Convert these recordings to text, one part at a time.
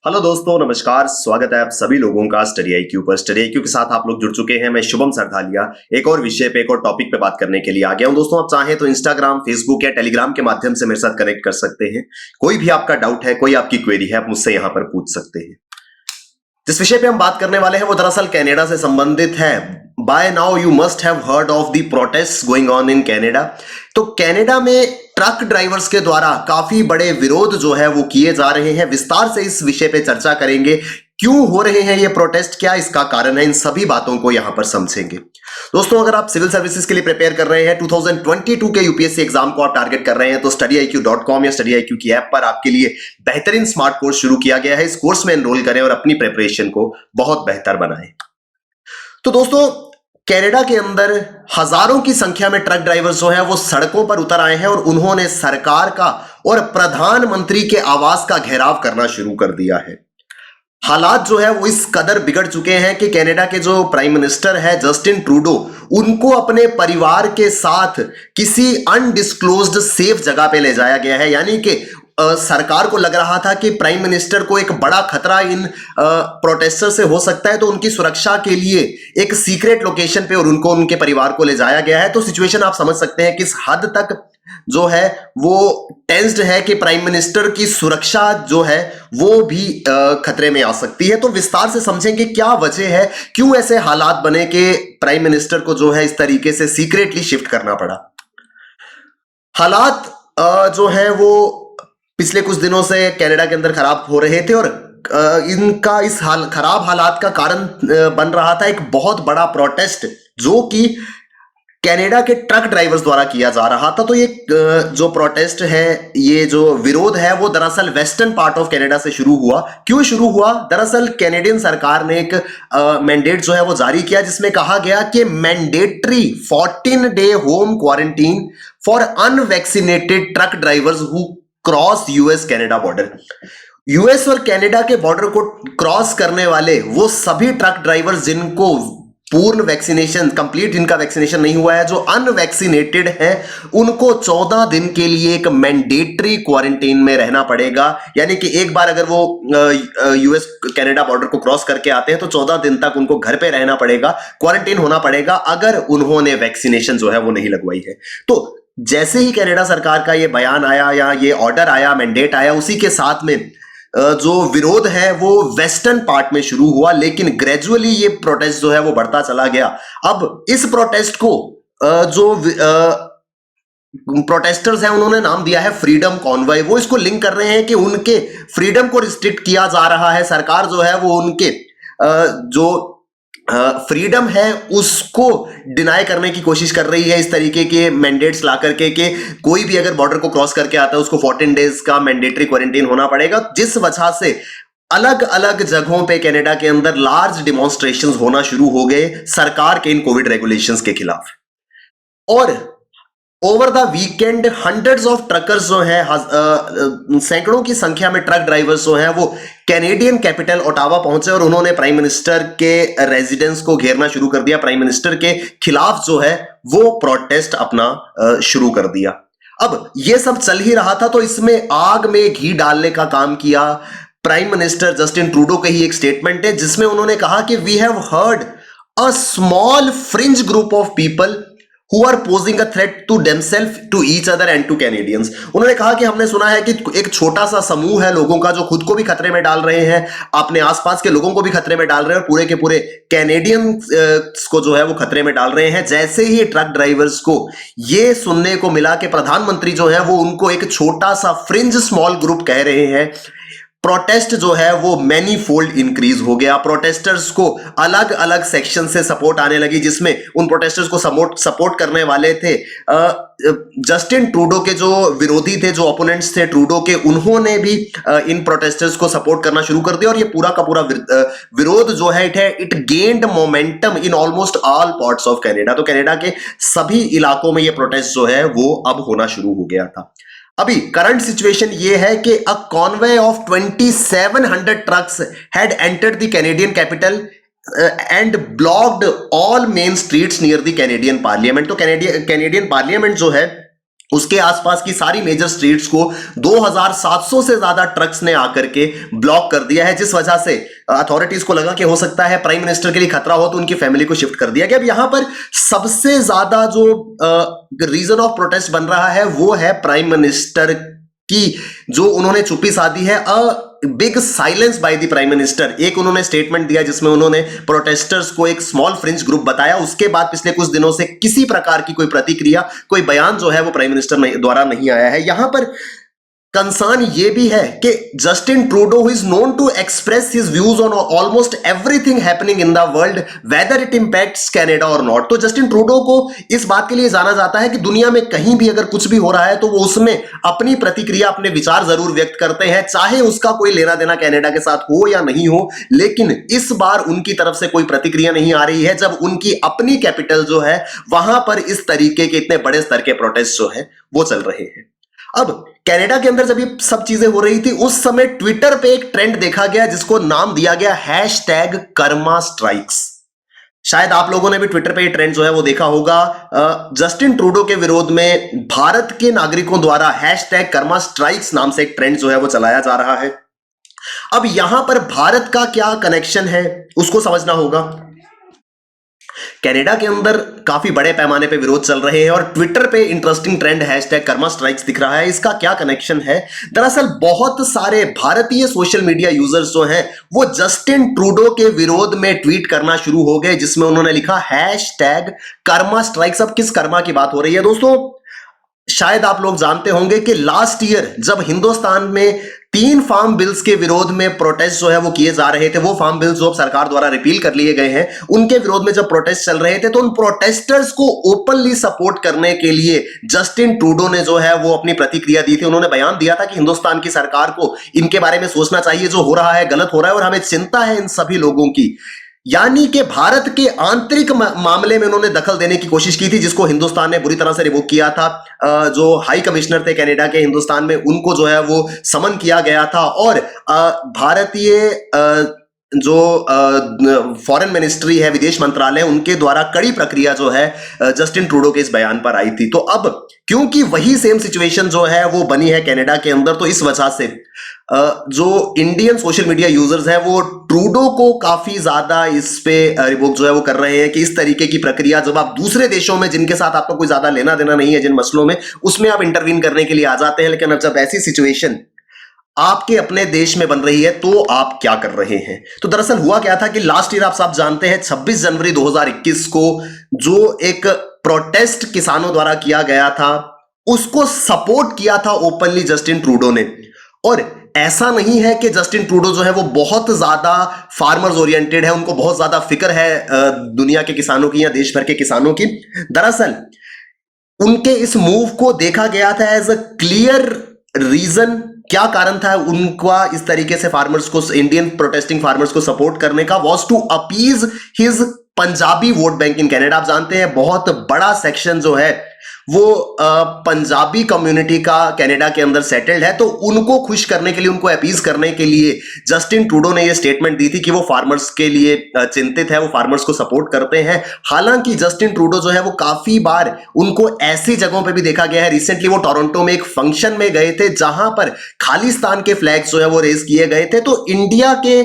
Hello दोस्तों, नमस्कार। स्वागत है आप सभी लोगों का स्टडी आईक्यू पर। स्टडी आईक्यू के साथ आप लोग जुड़ चुके हैं। मैं शुभम सरधालिया एक और विषय पे, एक और टॉपिक पे बात करने के लिए आ गया हूं। दोस्तों, आप चाहें तो इंस्टाग्राम, फेसबुक या टेलीग्राम के माध्यम से मेरे साथ कनेक्ट कर सकते हैं। कोई भी आपका डाउट है, कोई आपकी क्वेरी है, आप मुझसे यहां पर पूछ सकते हैं। जिस विषय पे हम बात करने वाले हैं वो दरअसल कनाडा से संबंधित है। By now you must have heard of the protest going on in Canada. तो कनाडा में ट्रक ड्राइवर्स के द्वारा काफी बड़े विरोध जो है वो किए जा रहे हैं। विस्तार से इस विषय पे चर्चा करेंगे। क्यों हो रहे हैं ये प्रोटेस्ट, क्या इसका कारण है, इन सभी बातों को यहां पर समझेंगे। दोस्तों, अगर आप सिविल सर्विसेज के लिए प्रिपेयर कर रहे हैं, 2022 के यूपीएससी एग्जाम को आप टारगेट कर रहे हैं, तो studyIQ.com या studyIQ की ऐप पर आपके लिए बेहतरीन स्मार्ट कोर्स शुरू किया गया है। इस कोर्स में एनरोल करें और अपनी प्रिपरेशन को बहुत बेहतर बनाएं। तो दोस्तों, कनाडा के अंदर हजारों की संख्या में ट्रक ड्राइवर्स जो है वो सड़कों पर उतर आए हैं और उन्होंने सरकार का और प्रधानमंत्री के आवास का घेराव करना शुरू कर दिया है। हालात जो है वो इस कदर बिगड़ चुके हैं कि कनाडा के जो प्राइम मिनिस्टर है जस्टिन ट्रूडो, उनको अपने परिवार के साथ किसी अनडिस्क्लोज्ड सेफ जगह पे ले जाया गया है। यानी कि सरकार को लग रहा था कि प्राइम मिनिस्टर को एक बड़ा खतरा इन प्रोटेस्टर से हो सकता है, तो उनकी सुरक्षा के लिए एक सीक्रेट लोकेशन पे और उनको, उनके परिवार को ले जाया गया है। तो सिचुएशन आप समझ सकते हैं किस हद तक जो है वो टेंस्ड है कि प्राइम मिनिस्टर की सुरक्षा जो है वो भी खतरे में आ सकती है। तो विस्तार से समझेंगे क्या वजह है, क्यों ऐसे हालात बने कि प्राइम मिनिस्टर को जो है इस तरीके से सीक्रेटली शिफ्ट करना पड़ा। हालात जो है वो पिछले कुछ दिनों से कनाडा के अंदर खराब हो रहे थे और इनका इस खराब हालात का कारण बन रहा था एक बहुत बड़ा प्रोटेस्ट जो कि कनाडा के ट्रक ड्राइवर्स द्वारा किया जा रहा था। तो ये जो प्रोटेस्ट है, ये जो विरोध है, वो दरअसल वेस्टर्न पार्ट ऑफ कनाडा से शुरू हुआ। क्यों शुरू हुआ? दरअसल कैनेडियन सरकार ने एक मैंडेट जो है वो जारी किया जिसमें कहा गया कि mandatory 14-day home quarantine for unvaccinated truck drivers who cross US Canada border. US और कनाडा के बॉर्डर को क्रॉस करने वाले वो सभी ट्रक ड्राइवर्स जिनको पूर्ण वैक्सीनेशन, कंप्लीट जिनका वैक्सीनेशन नहीं हुआ है, जो अनवैक्सीनेटेड है, उनको 14 दिन के लिए एक मैंडेटरी क्वारंटीन में रहना पड़ेगा। यानी कि एक बार अगर वो यूएस कनाडा बॉर्डर को क्रॉस करके आते हैं तो 14 दिन तक उनको घर पे रहना पड़ेगा, क्वारंटीन होना पड़ेगा अगर उन्होंने वैक्सीनेशन जो है वो नहीं लगवाई है। तो जैसे ही कनाडा सरकार का ये बयान आया या ये ऑर्डर आया, मैंडेट आया, उसी के साथ में जो विरोध है वो वेस्टर्न पार्ट में शुरू हुआ, लेकिन ग्रेजुअली ये प्रोटेस्ट जो है वो बढ़ता चला गया। अब इस प्रोटेस्ट को जो प्रोटेस्टर्स हैं उन्होंने नाम दिया है फ्रीडम कॉन्वॉय। वो इसको लिंक कर रहे हैं कि उनके फ्रीडम को रिस्ट्रिक्ट किया जा रहा है। सरकार जो है वो उनके जो फ्रीडम है उसको डिनाई करने की कोशिश कर रही है, इस तरीके के मैंडेट्स ला करके कि कोई भी अगर बॉर्डर को क्रॉस करके आता है उसको 14 डेज का मैंडेटरी क्वारंटीन होना पड़ेगा। जिस वजह से अलग अलग जगहों पे कनाडा के अंदर लार्ज डिमॉन्स्ट्रेशंस होना शुरू हो गए सरकार के इन कोविड रेगुलेशंस के खिलाफ। और over the weekend hundreds of truckers जो है, सैकड़ों की संख्या में ट्रक ड्राइवर्स जो हैं वो कैनेडियन कैपिटल ओटावा पहुंचे और उन्होंने प्राइम मिनिस्टर के रेजिडेंस को घेरना शुरू कर दिया। प्राइम मिनिस्टर के खिलाफ जो है वो प्रोटेस्ट अपना शुरू कर दिया। अब ये सब चल ही रहा था तो इसमें आग में घी डालने का काम किया प्राइम मिनिस्टर जस्टिन ट्रूडो का ही एक स्टेटमेंट है जिसमें उन्होंने कहा कि we have heard a small fringe group of people who are posing a threat to themselves, to each other and to Canadians। उन्होंने कहा कि हमने सुना है कि एक छोटा सा समूह है लोगों का जो खुद को भी खतरे में डाल रहे हैं, अपने आसपास के लोगों को भी खतरे में डाल रहे हैं और पूरे के पूरे कैनेडियंस को जो है वो खतरे में डाल रहे हैं। जैसे ही ट्रक ड्राइवर्स को ये सुनने को मिला कि प्रधानमंत्री जो है वो उनको एक छोटा सा फ्रिंज स्मॉल ग्रुप कह रहे हैं, प्रोटेस्ट जो है वो मैनी फोल्ड इंक्रीज हो गया। प्रोटेस्टर्स को अलग अलग सेक्शन से सपोर्ट आने लगी, जिसमें उन प्रोटेस्टर्स को सपोर्ट करने वाले थे जस्टिन ट्रूडो के जो विरोधी थे, जो ओपोनेंट्स थे ट्रूडो के, उन्होंने भी इन प्रोटेस्टर्स को सपोर्ट करना शुरू कर दिया और ये पूरा का पूरा विरोध जो है it gained momentum in almost all parts of Canada. तो कनाडा के सभी इलाकों में ये प्रोटेस्ट जो है वो अब होना शुरू हो गया था। अभी करंट सिचुएशन ये है कि a convoy of 2700 trucks had entered the Canadian capital and blocked all main streets near the Canadian parliament. तो कैनेडियन पार्लियामेंट जो है उसके आसपास की सारी मेजर स्ट्रीट्स को 2700 से ज्यादा ट्रक्स ने आकर के ब्लॉक कर दिया है, जिस वजह से अथॉरिटीज को लगा कि हो सकता है प्राइम मिनिस्टर के लिए खतरा हो, तो उनकी फैमिली को शिफ्ट कर दिया गया। अब यहां पर सबसे ज्यादा जो रीजन ऑफ प्रोटेस्ट बन रहा है वो है प्राइम मिनिस्टर की जो उन्होंने चुप्पी साधी है, big silence by the prime minister. एक उन्होंने स्टेटमेंट दिया जिसमें उन्होंने प्रोटेस्टर्स को एक स्मॉल फ्रिंज ग्रुप बताया, उसके बाद पिछले कुछ दिनों से किसी प्रकार की कोई प्रतिक्रिया, कोई बयान जो है वो प्राइम मिनिस्टर द्वारा नहीं आया है। यहां पर कंसर्न ये भी है कि Justin Trudeau who is known to express his views on almost everything happening in the world whether it impacts Canada और नॉट। तो जस्टिन ट्रूडो को इस बात के लिए जाना जाता है कि दुनिया में कहीं भी अगर कुछ भी हो रहा है तो वो उसमें अपनी प्रतिक्रिया, अपने विचार जरूर व्यक्त करते हैं, चाहे उसका कोई लेना देना कनाडा के साथ हो या नहीं हो। लेकिन इस बार उनकी तरफ से कोई प्रतिक्रिया नहीं आ रही है जब उनकी अपनी कैपिटल जो है वहां पर इस तरीके के इतने बड़े स्तर के प्रोटेस्ट जो है वो चल रहे हैं। अब कनाडा के अंदर जब ये सब चीजें हो रही थी उस समय ट्विटर पे एक ट्रेंड देखा गया जिसको नाम दिया गया हैशटैग कर्मा स्ट्राइक्स। शायद आप लोगों ने भी ट्विटर पे ये ट्रेंड जो है वो देखा होगा। जस्टिन ट्रूडो के विरोध में भारत के नागरिकों द्वारा हैशटैग कर्मा स्ट्राइक्स नाम से एक ट्रेंड जो है वो चलाया जा रहा है। अब यहां पर भारत का क्या कनेक्शन है उसको समझना होगा। कनाडा के अंदर काफी बड़े पैमाने पे विरोध चल रहे हैं और ट्विटर पे interesting trend hashtag Karma strikes दिख रहा है। इसका क्या कनेक्शन है? दरअसल बहुत सारे भारतीय सोशल मीडिया यूजर्स जो हैं वो जस्टिन ट्रूडो के विरोध में ट्वीट करना शुरू हो गए जिसमें उन्होंने लिखा हैशटैग कर्मा स्ट्राइक्स। अब किस कर्मा की बात हो रही है दोस्तों? शायद आप लोग जानते होंगे कि लास्ट ईयर जब हिंदुस्तान में 3 फार्म बिल्स के विरोध में प्रोटेस्ट जो है वो किए जा रहे थे, वो फार्म बिल्स जो अब सरकार द्वारा रिपील कर लिए गए हैं, उनके विरोध में जब प्रोटेस्ट चल रहे थे तो उन प्रोटेस्टर्स को ओपनली सपोर्ट करने के लिए जस्टिन ट्रूडो ने जो है वो अपनी प्रतिक्रिया दी थी। उन्होंने बयान दिया था कि हिंदुस्तान की सरकार को इनके बारे में सोचना चाहिए, जो हो रहा है गलत हो रहा है और हमें चिंता है इन सभी लोगों की। यानी कि भारत के आंतरिक मामले में उन्होंने दखल देने की कोशिश की थी, जिसको हिंदुस्तान ने बुरी तरह से रिवोक किया था। जो हाई कमिश्नर थे कनाडा के हिंदुस्तान में, उनको जो है वो समन किया गया था और भारतीय जो फॉरेन मिनिस्ट्री है, विदेश मंत्रालय, उनके द्वारा कड़ी प्रक्रिया जो है जस्टिन ट्रूडो के इस बयान पर आई थी। तो अब क्योंकि वही सेम सिचुएशन जो है वो बनी है कनाडा के अंदर, तो इस वजह से जो इंडियन सोशल मीडिया यूजर्स हैं वो ट्रूडो को काफी ज्यादा इस पे रिवोक जो है वो कर रहे हैं कि इस तरीके की प्रक्रिया जब आप दूसरे देशों में जिनके साथ आपका कोई ज्यादा लेना देना नहीं है, जिन मसलों में, उसमें आप इंटरवीन करने के लिए आ जाते हैं, लेकिन अब जब ऐसी सिचुएशन आपके अपने देश में बन रही है तो आप क्या कर रहे हैं? तो दरअसल हुआ क्या था कि लास्ट ईयर आप सब जानते हैं 26 जनवरी 2021 को जो एक प्रोटेस्ट किसानों द्वारा किया गया था उसको सपोर्ट किया था ओपनली जस्टिन ट्रूडो ने। और ऐसा नहीं है कि जस्टिन ट्रूडो जो है वो बहुत ज्यादा फार्मर्स ओरिएंटेड है, उनको बहुत ज्यादा फिक्र है दुनिया के किसानों की या देश भर के किसानों की। दरअसल उनके इस मूव को देखा गया था एज अ क्लियर रीजन। क्या कारण था उनका इस तरीके से फार्मर्स को, इंडियन प्रोटेस्टिंग फार्मर्स को सपोर्ट करने का? Was to appease his Punjabi vote bank in Canada. आप जानते हैं बहुत बड़ा सेक्शन जो है वो पंजाबी कम्युनिटी का कनाडा के अंदर सेटल्ड है, तो उनको खुश करने के लिए, उनको अपीज करने के लिए जस्टिन ट्रूडो ने ये स्टेटमेंट दी थी कि वो फार्मर्स के लिए चिंतित है, वो फार्मर्स को सपोर्ट करते हैं। हालांकि जस्टिन ट्रूडो जो है वो काफी बार उनको ऐसी जगहों पे भी देखा गया है। रिसेंटली वो टोरंटो में एक फंक्शन में गए थे जहां पर खालिस्तान के फ्लैग्स जो है वो रेज किए गए थे। तो इंडिया के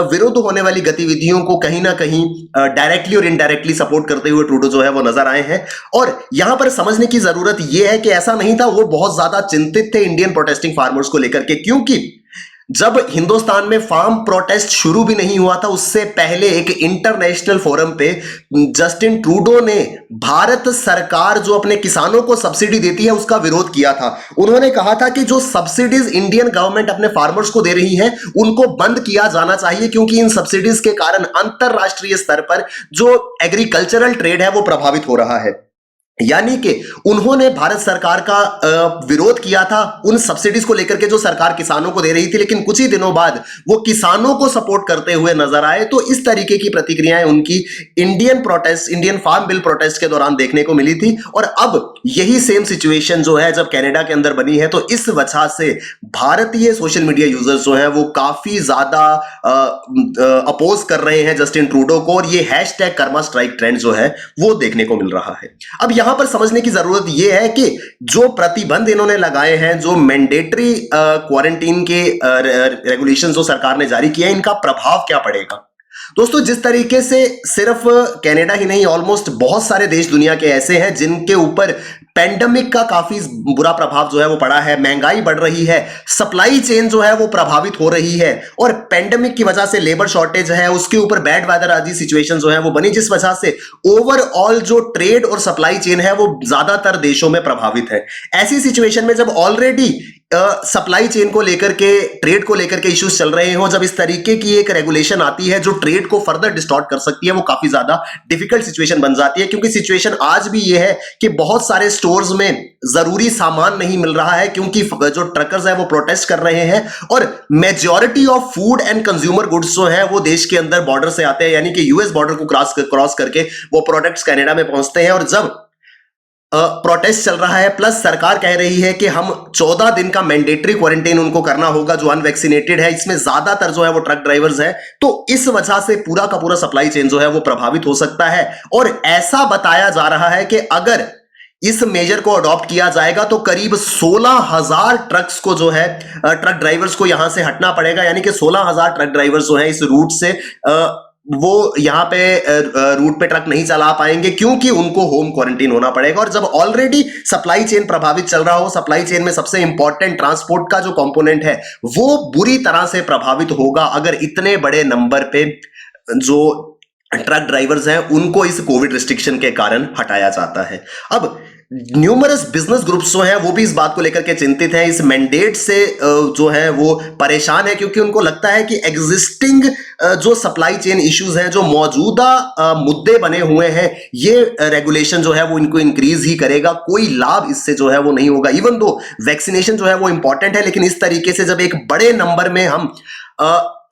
विरुद्ध होने वाली गतिविधियों को कहीं ना कहीं डायरेक्टली और इनडायरेक्टली सपोर्ट करते हुए ट्रूडो जो है वो नजर आए हैं। और यहां पर समझने की जरूरत यह है कि ऐसा नहीं था वो बहुत ज्यादा चिंतित थे इंडियन प्रोटेस्टिंग फार्मर्स को लेकर के, क्योंकि जब हिंदुस्तान में फार्म प्रोटेस्ट शुरू भी नहीं हुआ था उससे पहले एक इंटरनेशनल फोरम पे जस्टिन ट्रूडो ने भारत सरकार जो अपने किसानों को सब्सिडी देती है उसका विरोध किया था। उन्होंने कहा था कि जो सब्सिडीज इंडियन गवर्नमेंट अपने फार्मर्स को दे रही है उनको बंद किया जाना चाहिए, क्योंकि इन सब्सिडीज के कारण अंतरराष्ट्रीय स्तर पर जो एग्रीकल्चरल ट्रेड है वो प्रभावित हो रहा है। यानी कि उन्होंने भारत सरकार का विरोध किया था उन सब्सिडीज को लेकर के जो सरकार किसानों को दे रही थी, लेकिन कुछ ही दिनों बाद वो किसानों को सपोर्ट करते हुए नजर आए। तो इस तरीके की प्रतिक्रियाएं उनकी इंडियन फार्म बिल प्रोटेस्ट के दौरान देखने को मिली थी। और अब यही सेम सिचुएशन जो है जब कनाडा के अंदर बनी है, तो इस वजह से भारतीय सोशल मीडिया यूजर्स जो है वो काफी ज्यादा अपोज कर रहे हैं जस्टिन ट्रूडो को, और ये हैशटैग कर्मा स्ट्राइक ट्रेंड जो है वो देखने को मिल रहा है। अब यहां पर समझने की जरूरत यह है कि जो प्रतिबंध इन्होंने लगाए हैं, जो मैंडेटरी क्वारंटीन के रेगुलेशन जो सरकार ने जारी किए हैं, इनका प्रभाव क्या पड़ेगा। दोस्तों, जिस तरीके से सिर्फ कनाडा ही नहीं, ऑलमोस्ट बहुत सारे देश दुनिया के ऐसे हैं जिनके ऊपर पेंडेमिक का काफी बुरा प्रभाव जो है वो पड़ा है, महंगाई बढ़ रही है, सप्लाई चेन जो है वो प्रभावित हो रही है, और पेंडेमिक की वजह से लेबर शॉर्टेज है, उसके ऊपर बैड वेदर आदि सिचुएशन जो है वो बनी, जिस वजह से ओवरऑल जो ट्रेड और सप्लाई चेन है वो ज्यादातर देशों में प्रभावित है। ऐसी सिचुएशन में जब ऑलरेडी सप्लाई चेन को लेकर के, ट्रेड को लेकर के इश्यूज चल रहे हो, जब इस तरीके की एक रेगुलेशन आती है जो ट्रेड को फर्दर डिस्टॉर्ट कर सकती है, वो काफी ज्यादा डिफिकल्ट सिचुएशन बन जाती है। क्योंकि सिचुएशन आज भी ये है कि बहुत सारे स्टोर्स में जरूरी सामान नहीं मिल रहा है, क्योंकि जो ट्रकर्स है वो प्रोटेस्ट कर रहे हैं, और majority of food and consumer goods जो है वो देश के अंदर बॉर्डर से आते हैं, यानी कि यूएस बॉर्डर को क्रॉस करके वो प्रोडक्ट्स कनाडा में पहुंचते हैं। और जब प्रोटेस्ट चल रहा है, प्लस सरकार कह रही है कि हम 14 दिन का मैंडेटरी क्वारंटाइन उनको करना होगा जो अनवैक्सीनेटेड है, इसमें ज्यादातर जो है वो ट्रक ड्राइवर्स हैं, तो इस वजह से पूरा का पूरा सप्लाई चेन जो है वो प्रभावित हो सकता है। और ऐसा बताया जा रहा है कि अगर इस मेजर को अडॉप्ट किया जाएगा तो करीब 16,000 ट्रक्स को जो है, ट्रक ड्राइवर्स को यहां से हटना पड़ेगा, यानी कि 16,000 ट्रक ड्राइवर्स जो है इस रूट से वो यहां पे रूट पे ट्रक नहीं चला पाएंगे, क्योंकि उनको होम क्वारंटीन होना पड़ेगा। और जब ऑलरेडी सप्लाई चेन प्रभावित चल रहा हो, सप्लाई चेन में सबसे इंपॉर्टेंट ट्रांसपोर्ट का जो कंपोनेंट है वो बुरी तरह से प्रभावित होगा अगर इतने बड़े नंबर पे जो ट्रक ड्राइवर्स हैं उनको इस कोविड रिस्ट्रिक्शन के कारण हटाया जाता है। अब न्यूमरस बिजनेस ग्रुप्स जो हैं वो भी इस बात को लेकर के चिंतित हैं, इस मैंडेट से जो है वो परेशान है, क्योंकि उनको लगता है कि एग्जिस्टिंग जो सप्लाई चेन इश्यूज हैं, जो मौजूदा मुद्दे बने हुए हैं, ये रेगुलेशन जो है वो इनको इंक्रीज ही करेगा, कोई लाभ इससे जो है वो नहीं होगा। इवन दो वैक्सीनेशन जो है वो इंपॉर्टेंट है, लेकिन इस तरीके से जब एक बड़े नंबर में हम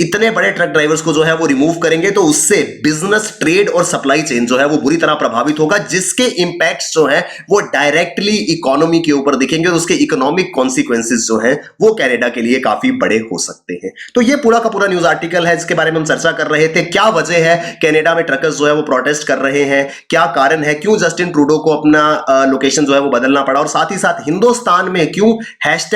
इतने बड़े ट्रक ड्राइवर्स को जो है वो रिमूव करेंगे तो उससे बिजनेस, ट्रेड और सप्लाई चेन जो है वो बुरी तरह प्रभावित होगा, जिसके इंपैक्ट्स जो है वो डायरेक्टली इकोनॉमी के ऊपर दिखेंगे और उसके इकोनॉमिक कॉन्सिक्वेंसेस जो है वो कनाडा के लिए काफी बड़े हो सकते हैं। तो ये पूरा का पूरा न्यूज आर्टिकल है जिसके बारे में हम चर्चा कर रहे थे। क्या वजह है कनाडा में ट्रकर्स जो है वो प्रोटेस्ट कर रहे हैं, क्या कारण है, क्यों जस्टिन ट्रूडो को अपना लोकेशन जो है वो बदलना पड़ा, और साथ ही साथ हिंदुस्तान में क्यों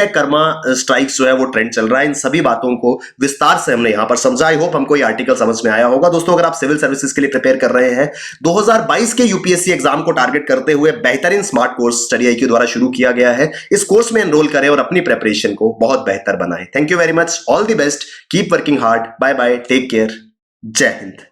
#कर्मा स्ट्राइक्स जो है वो ट्रेंड चल रहा है, इन सभी बातों को विस्तार से हमने यहां पर समझा। आई होप हमको ये आर्टिकल समझ में आया होगा। दोस्तों, अगर आप सिविल सर्विसेज के लिए प्रिपेयर कर रहे हैं, 2022 के यूपीएससी एग्जाम को टारगेट करते हुए बेहतरीन स्मार्ट कोर्स स्टडी IQ द्वारा शुरू किया गया है। इस कोर्स में एनरोल करें और अपनी प्रिपरेशन को बहुत बेहतर बनाएं। Thank you very much, all the best, keep working hard, bye bye, take care, जय हिंद।